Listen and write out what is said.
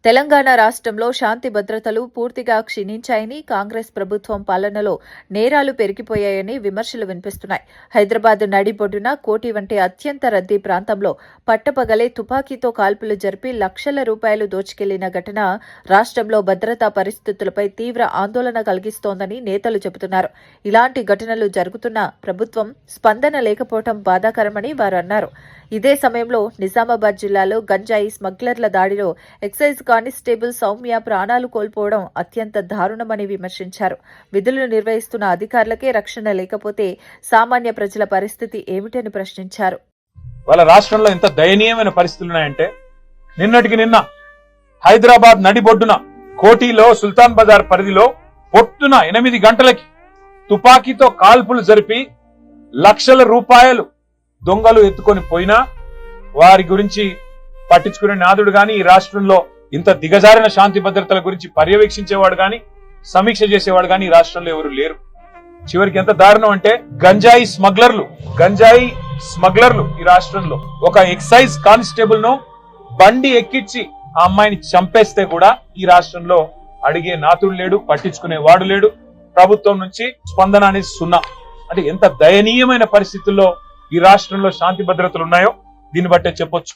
తెలంగాణ రాష్ట్రంలో శాంతి భద్రతలు పూర్తిగా క్షీణించాయని, కాంగ్రెస్ ప్రభుత్వం పాలనలో నేరాలు పెరిగిపోయాయని విమర్శలు వినిపిస్తున్నాయి. హైదరాబాద్ నడిబొడ్డున కోటి వంటి అత్యంత రద్దీ ప్రాంతంలో పట్టపగలే తుపాకీతో కాల్పులు జరిపి లక్షల రూపాయలు దోచుకెళ్లిన ఘటన రాష్ట్రంలో భద్రతా పరిస్థితులపై తీవ్ర ఆందోళన కలిగిస్తోందని నేతలు చెబుతున్నారు. ఇలాంటి ఘటనలు జరుగుతున్నా ప్రభుత్వం స్పందన లేకపోవడం బాధాకరమని వారు అన్నారు. ఇదే సమయంలో నిజామాబాద్ జిల్లాలో గంజాయి స్మగ్లర్ల దాడిలో ఎక్సైజ్ కానిస్టేబుల్ సౌమ్య ప్రాణాలు కోల్పోవడం అత్యంత దారుణమని విమర్శించారు. విధులు నిర్వహిస్తున్న అధికారులకే రక్షణ లేకపోతే సామాన్య ప్రజల పరిస్థితి ఏమిటని ప్రశ్నించారు. వాళ్ళ రాష్ట్రంలో ఎంత దయనీయమైన పరిస్థితులు ఉన్నాయంటే, నిన్నటికి నిన్న హైదరాబాద్ నడిబొడ్డున కోటిలో సుల్తాన్ బజార్ పరిధిలో పొట్టున 8 గంటలకి తుపాకీతో కాల్పులు జరిపి లక్షల రూపాయలు దొంగలు ఎత్తుకొని పోయినా వారి గురించి పట్టించుకునే నాదుడు గాని, ఈ రాష్ట్రంలో ఇంత దిగజారిన శాంతి భద్రతల గురించి పర్యవేక్షించేవాడు గాని, సమీక్ష చేసేవాడు గాని ఈ రాష్ట్రంలో ఎవరు లేరు. చివరికి ఎంత దారుణం అంటే, గంజాయి స్మగ్లర్లు ఈ రాష్ట్రంలో ఒక ఎక్సైజ్ కానిస్టేబుల్ ను బండి ఎక్కించి ఆ అమ్మాయిని చంపేస్తే కూడా ఈ రాష్ట్రంలో అడిగే నాతుడు లేడు, పట్టించుకునే వాడు లేడు. ప్రభుత్వం నుంచి స్పందన అనేది సున్నా. అంటే ఎంత దయనీయమైన పరిస్థితుల్లో ఈ రాష్ట్రంలో శాంతి భద్రతలు ఉన్నాయో దీన్ని బట్టే చెప్పొచ్చు.